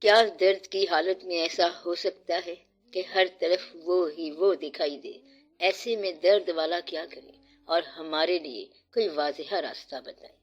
کیا درد کی حالت میں ایسا ہو سکتا ہے کہ ہر طرف وہ ہی وہ دکھائی دے؟ ایسے میں درد والا کیا کرے اور ہمارے لیے کوئی واضح راستہ بتائے۔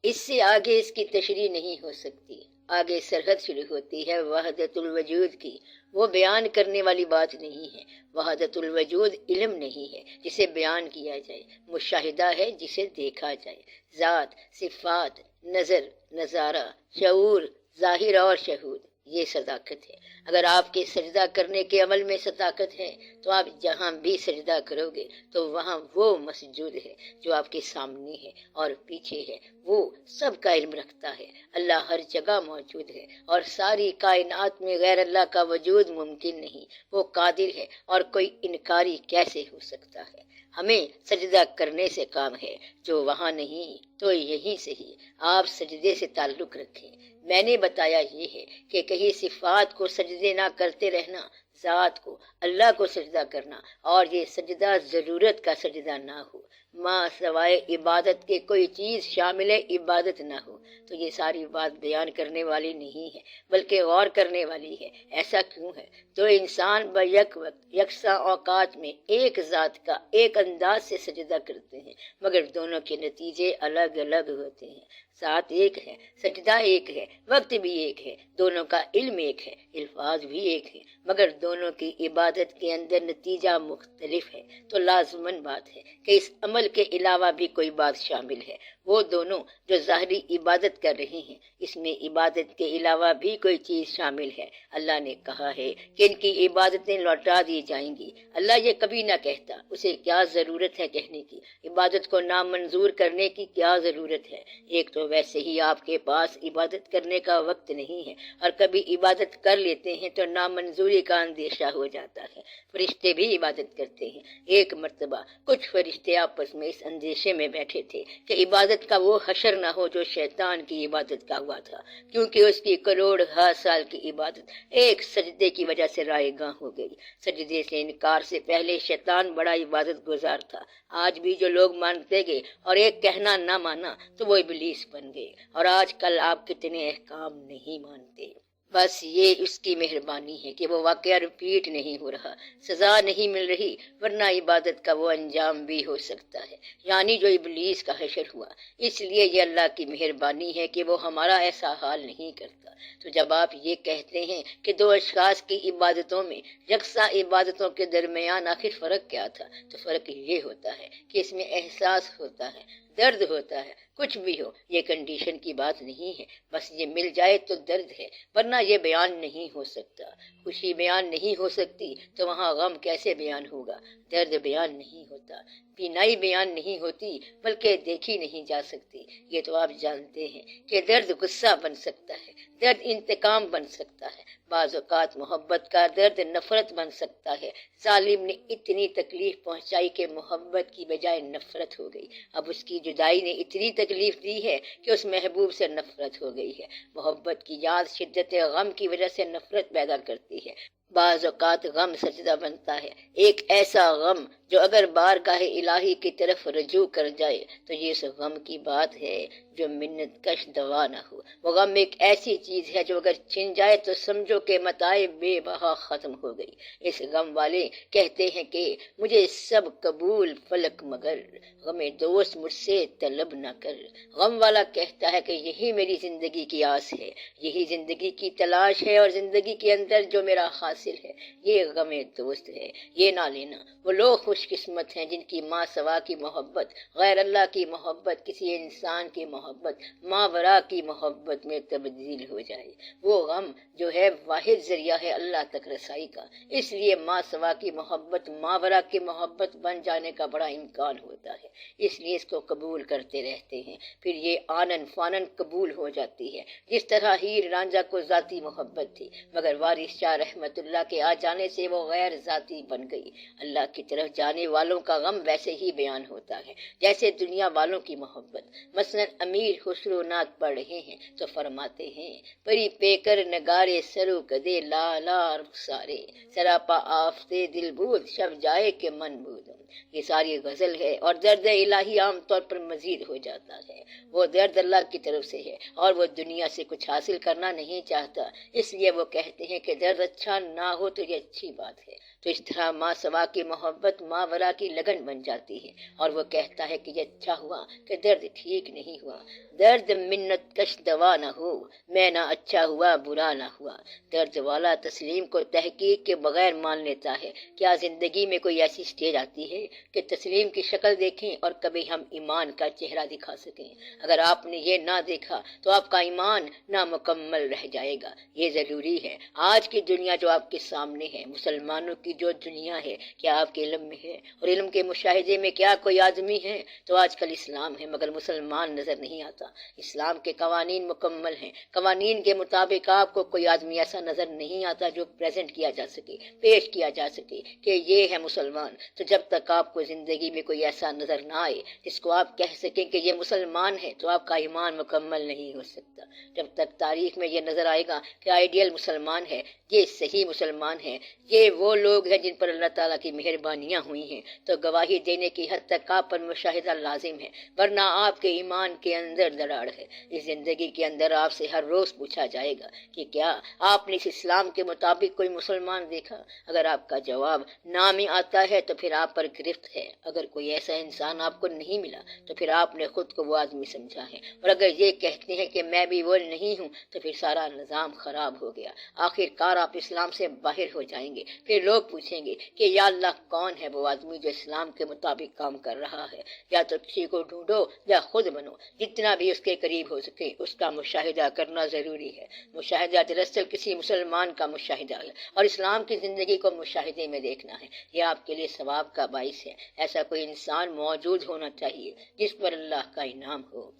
اس سے آگے اس کی تشریح نہیں ہو سکتی۔ آگے سرحد شروع ہوتی ہے وحدت الوجود کی۔ وہ بیان کرنے والی بات نہیں ہے۔ وحدت الوجود علم نہیں ہے جسے بیان کیا جائے، مشاہدہ ہے جسے دیکھا جائے۔ ذات، صفات، نظر، نظارہ، شعور، ظاہر اور شہود، یہ صداقت ہے۔ اگر آپ کے سجدہ کرنے کے عمل میں صداقت ہے تو آپ جہاں بھی سجدہ کرو گے تو وہاں وہ مسجود ہے جو آپ کے سامنے ہے اور پیچھے ہے۔ وہ سب کا علم رکھتا ہے۔ اللہ ہر جگہ موجود ہے اور ساری کائنات میں غیر اللہ کا وجود ممکن نہیں۔ وہ قادر ہے اور کوئی انکاری کیسے ہو سکتا ہے؟ ہمیں سجدہ کرنے سے کام ہے، جو وہاں نہیں تو یہیں سے ہی آپ سجدے سے تعلق رکھیں۔ میں نے بتایا یہ ہے کہ کہیں صفات کو سجدے نہ کرتے رہنا، ذات کو، اللہ کو سجدہ کرنا، اور یہ سجدہ ضرورت کا سجدہ نہ ہو، ماں سوائے عبادت کے کوئی چیز شامل عبادت نہ ہو، تو یہ ساری بات بیان کرنے والی نہیں ہے بلکہ غور کرنے والی ہے۔ ایسا کیوں ہے؟ تو انسان بیک وقت یکساں اوقات میں ایک ذات کا ایک انداز سے سجدہ کرتے ہیں، مگر دونوں کے نتیجے الگ الگ ہوتے ہیں۔ ذات ایک ہے، سجدہ ایک ہے، وقت بھی ایک ہے، دونوں کا علم ایک ہے، الفاظ بھی ایک ہے، مگر دونوں کی عبادت کے اندر نتیجہ مختلف ہے۔ تو لازماً بات ہے کہ اس عمل کے علاوہ بھی کوئی بات شامل ہے۔ وہ دونوں جو ظاہری عبادت کر رہے ہیں، اس میں عبادت کے علاوہ بھی کوئی چیز شامل ہے۔ اللہ نے کہا ہے کہ ان کی عبادتیں لوٹا دی جائیں گی۔ اللہ یہ کبھی نہ کہتا، اسے کیا ضرورت ہے کہنے کی؟ عبادت کو نامنظور کرنے کی کیا ضرورت ہے؟ ایک تو ویسے ہی آپ کے پاس عبادت کرنے کا وقت نہیں ہے، اور کبھی عبادت کر لیتے ہیں تو نامنظوری کا اندیشہ ہو جاتا ہے۔ فرشتے بھی عبادت کرتے ہیں۔ ایک مرتبہ کچھ فرشتے آپس میں اس اندیشے میں بیٹھے تھے کہ عبادت کا وہ حشر نہ ہو جو شیطان کی عبادت کا ہوا تھا، کیونکہ اس کی کروڑ ہا سال کی عبادت ایک سجدے کی وجہ سے رائے گاں ہو گئی۔ سجدے سے انکار سے پہلے شیطان بڑا عبادت گزار تھا۔ آج بھی جو لوگ مانتے گئے اور ایک کہنا نہ مانا تو وہ ابلیس بن گئے، اور آج کل آپ کتنے احکام نہیں مانتے۔ بس یہ اس کی مہربانی ہے کہ وہ واقعہ ریپیٹ نہیں ہو رہا، سزا نہیں مل رہی، ورنہ عبادت کا وہ انجام بھی ہو سکتا ہے، یعنی جو ابلیس کا حشر ہوا۔ اس لیے یہ اللہ کی مہربانی ہے کہ وہ ہمارا ایسا حال نہیں کرتا۔ تو جب آپ یہ کہتے ہیں کہ دو اشخاص کی عبادتوں میں یکساں عبادتوں کے درمیان آخر فرق کیا تھا، تو فرق یہ ہوتا ہے کہ اس میں احساس ہوتا ہے، درد ہوتا ہے۔ کچھ بھی ہو، یہ کنڈیشن کی بات نہیں ہے، بس یہ مل جائے تو درد ہے، ورنہ یہ بیان نہیں ہو سکتا۔ خوشی بیان نہیں ہو سکتی تو وہاں غم کیسے بیان ہوگا؟ درد بیان نہیں ہوتا، بینائی بیان نہیں ہوتی بلکہ دیکھی نہیں جا سکتی۔ یہ تو آپ جانتے ہیں کہ درد غصہ بن سکتا ہے، درد انتقام بن سکتا ہے، بعض اوقات محبت کا درد نفرت بن سکتا ہے۔ ظالم نے اتنی تکلیف پہنچائی کہ محبت کی بجائے نفرت ہو گئی۔ اب اس کی جدائی نے اتنی تکلیف دی ہے کہ اس محبوب سے نفرت ہو گئی ہے۔ محبت کی یاد شدت غم کی وجہ سے نفرت پیدا کرتی ہے۔ بعض اوقات غم سجدہ بنتا ہے، ایک ایسا غم جو اگر بارگاہ الہی کی طرف رجوع کر جائے تو یہ اس غم کی بات ہے جو منت کش دوا نہ ہو۔ وہ غم ایک ایسی چیز ہے جو اگر چھن جائے تو سمجھو کہ متاع بے بہا ختم ہو گئی۔ اس غم والے کہتے ہیں کہ مجھے سب قبول فلک مگر، غم دوست مجھ سے طلب نہ کر۔ غم والا کہتا ہے کہ یہی میری زندگی کی آس ہے، یہی زندگی کی تلاش ہے، اور زندگی کے اندر جو میرا حاصل ہے یہ غم دوست ہے، یہ نہ لینا۔ وہ لوگ خوش قسمت ہیں جن کی ماں سوا کی محبت، غیر اللہ کی محبت، کسی انسان کی محبت ماورا کی محبت میں تبدیل ہو جائے۔ وہ غم جو ہے واحد ذریعہ ہے اللہ تک رسائی کا، اس لیے ماں سوا کی محبت ماورا کی محبت بن جانے کا بڑا امکان ہوتا ہے، اس لیے اس کو قبول کرتے رہتے ہیں، پھر یہ آنن فانن قبول ہو جاتی ہے۔ جس طرح ہیر رانجھا کو ذاتی محبت تھی، مگر وارث شاہ رحمت اللہ کے آ جانے سے وہ غیر ذاتی بن گئی، اللہ کی طرف جا جانے والوں کا غم ویسے ہی بیان ہوتا ہے جیسے دنیا والوں کی محبت۔ مثلا امیر خسرو نعت پڑھ رہے ہیں تو فرماتے ہیں، پری پے کر نگارے سرو کدے لالا رخسارے، سراپا آفتے دل بود شب جائے کہ من بود۔ یہ ساری غزل ہے، اور درد الہی عام طور پر مزید ہو جاتا ہے۔ وہ درد اللہ کی طرف سے ہے اور وہ دنیا سے کچھ حاصل کرنا نہیں چاہتا، اس لیے وہ کہتے ہیں کہ درد اچھا نہ ہو تو یہ اچھی بات ہے۔ تو اس طرح ماں سوا کی محبت ماورا کی لگن بن جاتی ہے، اور وہ کہتا ہے کہ یہ اچھا ہوا کہ درد ٹھیک نہیں ہوا۔ درد منت کش دوا نہ ہو، میں نہ اچھا ہوا برا نہ ہوا۔ درد والا تسلیم کو تحقیق کے بغیر مان لیتا ہے۔ کیا زندگی میں کوئی ایسی سٹیج آتی ہے کہ تسلیم کی شکل دیکھیں اور کبھی ہم ایمان کا چہرہ دکھا سکیں؟ اگر آپ نے یہ نہ دیکھا تو آپ کا ایمان نامکمل رہ جائے گا۔ یہ ضروری ہے۔ آج کی دنیا جو آپ کے سامنے ہے، مسلمانوں کی جو دنیا ہے، کیا آپ کے علم میں ہے؟ اور علم کے مشاہدے میں کیا کوئی آدمی ہے؟ تو آج کل اسلام ہے مگر مسلمان نظر نہیں آتا۔ اسلام کے قوانین مکمل ہیں، قوانین کے مطابق آپ کو کوئی آدمی ایسا نظر نہیں آتا جو پریزنٹ کیا جا سکے، پیش کیا جا سکے کہ یہ ہے مسلمان۔ تو جب تک آپ کو زندگی میں کوئی ایسا نظر نہ آئے جس کو آپ کہہ سکیں کہ یہ مسلمان ہے، تو آپ کا ایمان مکمل نہیں ہو سکتا۔ جب تک تاریخ میں یہ نظر آئے گا کہ آئیڈیل مسلمان ہے، یہ صحیح مسلمان ہے، یہ وہ لوگ ہیں جن پر اللہ تعالیٰ کی مہربانیاں ہوئی ہیں، تو گواہی دینے کی حد تک آپ پر مشاہدہ لازم ہے، ورنہ آپ کے ایمان کے اندر دراڑ ہے۔ اس زندگی کے اندر آپ سے ہر روز پوچھا جائے گا کہ کیا آپ نے اس اسلام کے مطابق کوئی مسلمان دیکھا؟ اگر آپ کا جواب نام ہی آتا ہے تو پھر آپ پر گرفت ہے۔ اگر کوئی ایسا انسان آپ کو نہیں ملا تو پھر آپ نے خود کو وہ آدمی سمجھا ہے، اور اگر یہ کہتے ہیں کہ میں بھی وہ نہیں ہوں تو پھر سارا نظام خراب ہو گیا۔ آخر کار آپ اسلام سے باہر ہو جائیں گے۔ پھر لوگ پوچھیں گے کہ یا اللہ کون ہے وہ آدمی جو اسلام کے مطابق کام کر رہا ہے؟ یا تو کسی کو ڈھونڈو یا خود بنو، جتنا بھی اس کے قریب ہو سکے اس کا مشاہدہ کرنا ضروری ہے۔ مشاہدہ دراصل کسی مسلمان کا مشاہدہ ہے، اور اسلام کی زندگی کو مشاہدے میں دیکھنا ہے۔ یہ آپ کے لیے ثواب کا باعث ہے۔ ایسا کوئی انسان موجود ہونا چاہیے جس پر اللہ کا انعام ہو۔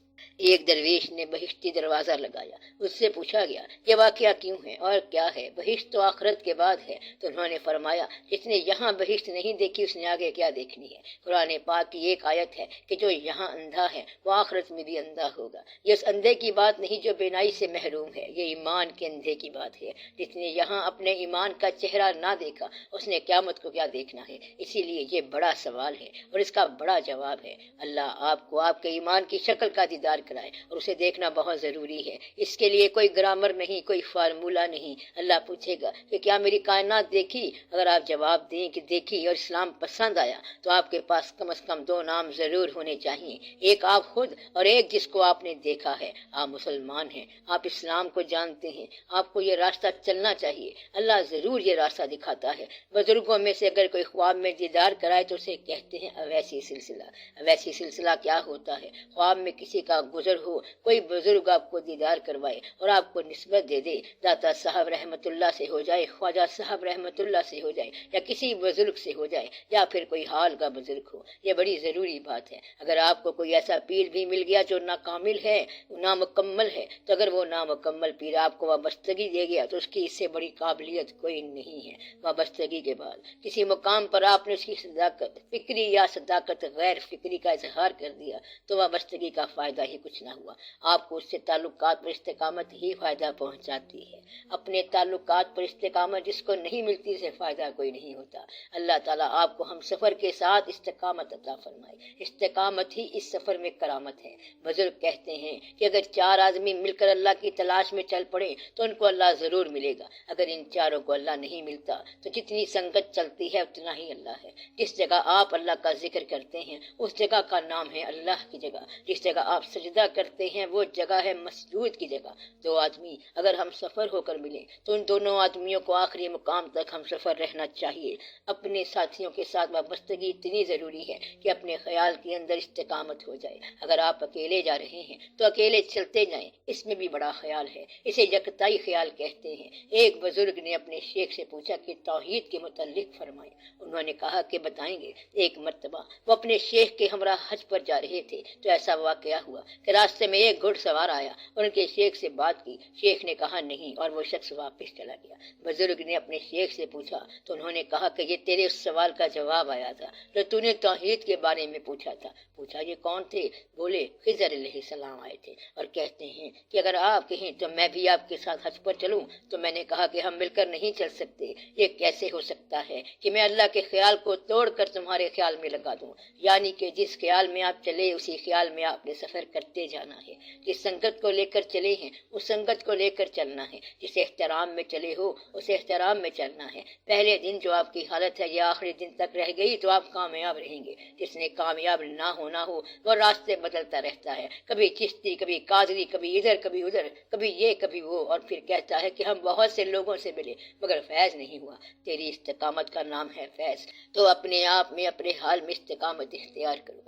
ایک درویش نے بہشتی دروازہ لگایا، اس سے پوچھا گیا یہ واقعہ کیوں ہے اور کیا ہے؟ بہشت تو آخرت کے بعد ہے۔ تو انہوں نے فرمایا جس نے یہاں بہشت نہیں دیکھی اس نے آگے کیا دیکھنی ہے؟ قرآن پاک کی ایک آیت ہے کہ جو یہاں اندھا ہے وہ آخرت میں بھی اندھا ہوگا۔ یہ اس اندھے کی بات نہیں جو بینائی سے محروم ہے، یہ ایمان کے اندھے کی بات ہے۔ جس نے یہاں اپنے ایمان کا چہرہ نہ دیکھا اس نے قیامت کو کیا دیکھنا ہے؟ اسی لیے یہ بڑا سوال ہے اور اس کا بڑا جواب ہے۔ اللہ آپ کو آپ کے ایمان کی شکل کا دیدار کرائے، اور اسے دیکھنا بہت ضروری ہے۔ اس کے لیے کوئی گرامر نہیں، کوئی فارمولہ نہیں۔ اللہ پوچھے گا کہ کیا میری کائنات دیکھی؟ اگر آپ جواب دیں کہ دیکھی اور اسلام پسند آیا تو آپ کے پاس کم از کم دو نام ضرور ہونے چاہیے، ایک آپ خود اور ایک جس کو آپ نے دیکھا ہے۔ آپ مسلمان ہیں، آپ اسلام کو جانتے ہیں، آپ کو یہ راستہ چلنا چاہیے۔ اللہ ضرور یہ راستہ دکھاتا ہے۔ بزرگوں میں سے اگر کوئی خواب میں دیدار کرائے تو اسے کہتے ہیں اویسی سلسلہ۔ اویسی سلسلہ کیا ہوتا ہے؟ خواب میں کسی کا گزر ہو، کوئی بزرگ آپ کو دیدار کروائے اور آپ کو نسبت دے دے، داتا صاحب رحمت اللہ سے ہو جائے، خواجہ صاحب رحمت اللہ سے ہو جائے، یا کسی بزرگ سے ہو جائے، یا پھر کوئی حال کا بزرگ ہو۔ یہ بڑی ضروری بات ہے۔ اگر آپ کو کوئی ایسا پیر بھی مل گیا جو ناکامل ہے، نامکمل ہے، تو اگر وہ نامکمل پیر آپ کو وابستگی دے گیا تو اس کی اس سے بڑی قابلیت کوئی نہیں ہے۔ وابستگی کے بعد کسی مقام پر آپ نے اس کی صداقت فکری یا صداقت غیر فکری کا اظہار کر دیا تو وابستگی کا فائدہ ہی کچھ نہ ہوا۔ آپ کو اس سے تعلقات پر استقامت ہی فائدہ پہنچاتی ہے۔ اپنے تعلقات پر استقامت جس کو نہیں ملتی اسے فائدہ کوئی نہیں ہوتا۔ اللہ تعالیٰ آپ کو ہم سفر کے ساتھ استقامت عطا فرمائے۔ استقامت ہی اس سفر میں کرامت ہے۔ بزرگ کہتے ہیں کہ اگر چار آدمی مل کر اللہ کی تلاش میں چل پڑے تو ان کو اللہ ضرور ملے گا۔ اگر ان چاروں کو اللہ نہیں ملتا تو جتنی سنگت چلتی ہے اتنا ہی اللہ ہے۔ جس جگہ آپ اللہ کا ذکر کرتے ہیں اس جگہ کا نام ہے اللہ کی جگہ۔ جس جگہ آپ سجدہ کرتے ہیں وہ جگہ ہے مسجود کی جگہ۔ دو آدمی اگر ہم سفر ہو کر ملیں تو ان دونوں آدمیوں کو آخری مقام تک ہم سفر رہنا چاہیے۔ اپنے ساتھیوں کے ساتھ وابستگی اتنی ضروری ہے کہ اپنے خیال کے اندر استقامت ہو جائے۔ اگر آپ اکیلے جا رہے ہیں تو اکیلے چلتے جائیں، اس میں بھی بڑا خیال ہے، اسے یکتائی خیال کہتے ہیں۔ ایک بزرگ نے اپنے شیخ سے پوچھا کہ توحید کے متعلق فرمائیں۔ انہوں نے کہا کہ بتائیں گے۔ ایک مرتبہ وہ اپنے شیخ کے ہمراہ حج پر جا رہے تھے تو ایسا واقعہ ہوا کہ راستے میں ایک گھڑ سوار آیا اور ان کے شیخ سے بات کی۔ شیخ نے کہا نہیں اور وہ شخص واپس چلا گیا۔ بزرگ نے اپنے شیخ سے پوچھا تو انہوں نے کہا کہ یہ تیرے اس سوال کا جواب آیا تھا جو تو نے توحید کے بارے میں پوچھا تھا۔ پوچھا یہ کون تھے؟ بولے خضر علیہ السلام آئے تھے اور کہتے ہیں کہ اگر آپ کہیں تو میں بھی آپ کے ساتھ حج پر چلوں۔ تو میں نے کہا کہ ہم مل کر نہیں چل سکتے، یہ کیسے ہو سکتا ہے کہ میں اللہ کے خیال کو توڑ کر تمہارے خیال میں لگا دوں؟ یعنی کہ جس خیال میں آپ چلے اسی خیال میں آپ نے سفر کرتے جانا ہے، جس سنگت کو لے کر چلے ہیں اس سنگت کو لے کر چلنا ہے، جس احترام میں چلے ہو اس احترام میں چلنا ہے۔ پہلے دن جو آپ کی حالت ہے یہ آخری دن تک رہ گئی تو آپ کامیاب رہیں گے۔ جس نے کامیاب نہ ہونا ہو وہ راستے بدلتا رہتا ہے، کبھی چشتی کبھی قادری، کبھی ادھر کبھی ادھر، کبھی یہ کبھی وہ، اور پھر کہتا ہے کہ ہم بہت سے لوگوں سے ملے مگر فیض نہیں ہوا۔ تیری استقامت کا نام ہے فیض، تو اپنے آپ میں اپنے حال میں استقامت اختیار کرو۔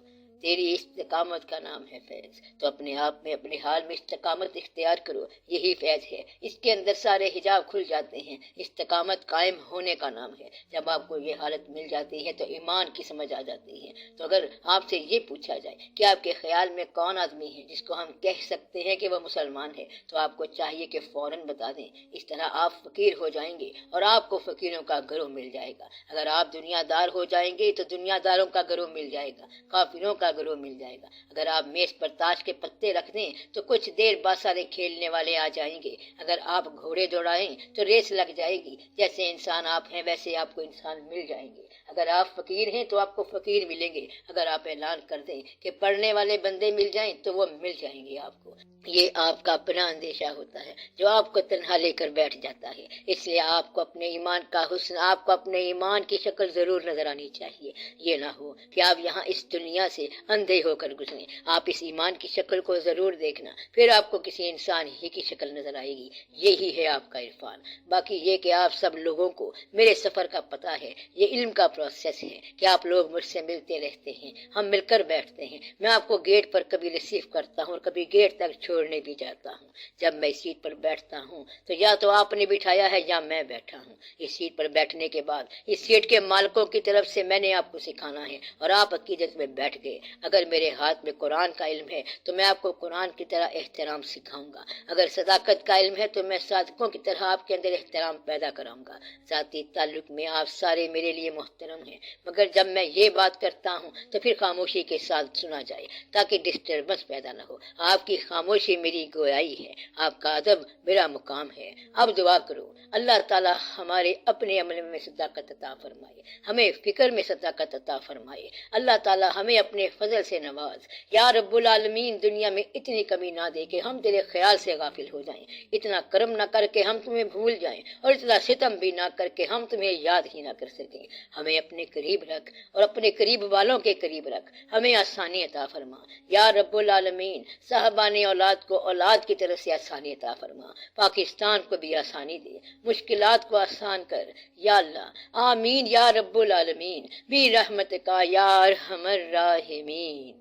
تیری استقامت کا نام ہے فیض، تو اپنے آپ میں اپنے حال میں استقامت اختیار کرو، یہی فیض ہے۔ اس کے اندر سارے حجاب کھل جاتے ہیں۔ استقامت قائم ہونے کا نام ہے۔ جب آپ کو یہ حالت مل جاتی ہے تو ایمان کی سمجھ آ جاتی ہے۔ تو اگر آپ سے یہ پوچھا جائے کہ آپ کے خیال میں کون آدمی ہے جس کو ہم کہہ سکتے ہیں کہ وہ مسلمان ہے، تو آپ کو چاہیے کہ فوراً بتا دیں۔ اس طرح آپ فقیر ہو جائیں گے اور آپ کو فقیروں کا گروہ مل جائے گا۔ اگر آپ دنیا دار ہو جائیں گے تو دنیا داروں کا گروہ مل جائے گا، کافروں کا گروہ مل جائے گا۔ اگر آپ میز پر تاش کے پتے رکھ دیں تو کچھ دیر بعد سارے کھیلنے والے آ جائیں گے۔ اگر آپ گھوڑے دوڑائیں تو ریس لگ جائے گی۔ جیسے انسان آپ ہیں ویسے آپ کو انسان مل جائیں گے۔ اگر آپ فقیر ہیں تو آپ کو فقیر ملیں گے۔ اگر آپ اعلان کر دیں کہ پڑھنے والے بندے مل جائیں تو وہ مل جائیں گے آپ کو۔ یہ آپ کا اپنا اندیشہ ہوتا ہے جو آپ کو تنہا لے کر بیٹھ جاتا ہے۔ اس لیے آپ کو اپنے ایمان کا حسن، آپ کو اپنے ایمان کی شکل ضرور نظر آنی چاہیے۔ یہ نہ ہو کہ آپ یہاں اس دنیا سے اندھے ہو کر گزریں۔ آپ اس ایمان کی شکل کو ضرور دیکھنا، پھر آپ کو کسی انسان ہی کی شکل نظر آئے گی۔ یہی ہے آپ کا عرفان۔ باقی یہ کہ آپ سب لوگوں کو میرے سفر کا پتہ ہے، یہ علم کا پروسیس ہے کہ آپ لوگ مجھ سے ملتے رہتے ہیں، ہم مل کر بیٹھتے ہیں۔ میں آپ کو گیٹ پر کبھی ریسیو کرتا ہوں اور کبھی گیٹ تک چھوڑنے بھی جاتا ہوں۔ جب میں اس سیٹ پر بیٹھتا ہوں تو یا تو آپ نے بٹھایا ہے یا میں بیٹھا ہوں۔ اس سیٹ پر بیٹھنے کے بعد اس سیٹ کے مالکوں کی طرف سے میں نے آپ کو سکھانا ہے اور آپ عقیدت میں بیٹھ گئے۔ اگر میرے ہاتھ میں قرآن کا علم ہے تو میں آپ کو قرآن کی طرح احترام سکھاؤں گا۔ اگر صداقت کا علم ہے تو میں صادقوں کی طرح آپ کے اندر احترام پیدا کراؤں گا۔ ذاتی تعلق میں آپ سارے میرے لیے محترم ہیں، مگر جب میں یہ بات کرتا ہوں تو پھر خاموشی کے ساتھ سنا جائے تاکہ ڈسٹربنس پیدا نہ ہو۔ آپ کی خاموشی میری گویائی ہے، آپ کا ادب میرا مقام ہے۔ اب دعا کرو اللہ تعالی ہمارے اپنے عمل میں صداقت عطا فرمائے، ہمیں فکر میں صداقت عطا فرمائے۔ اللہ تعالی ہمیں اپنے فضل سے نواز۔ یا رب العالمین دنیا میں اتنی کمی نہ دے کہ ہم تیرے خیال سے غافل ہو جائیں، اتنا کرم نہ کر کے ہم تمہیں بھول جائیں، اور اتنا ستم بھی نہ کر کے ہم تمہیں یاد ہی نہ کر سکیں۔ ہمیں اپنے قریب رکھ اور اپنے قریب والوں کے قریب رکھ، ہمیں آسانی عطا فرما۔ یا رب العالمین صاحبان اولاد کو اولاد کی طرف سے آسانی عطا فرما، پاکستان کو بھی آسانی دے، مشکلات کو آسان کر یا اللہ۔ آمین یا رب العالمین، بھی رحمت کا یا ارحم الراحمین۔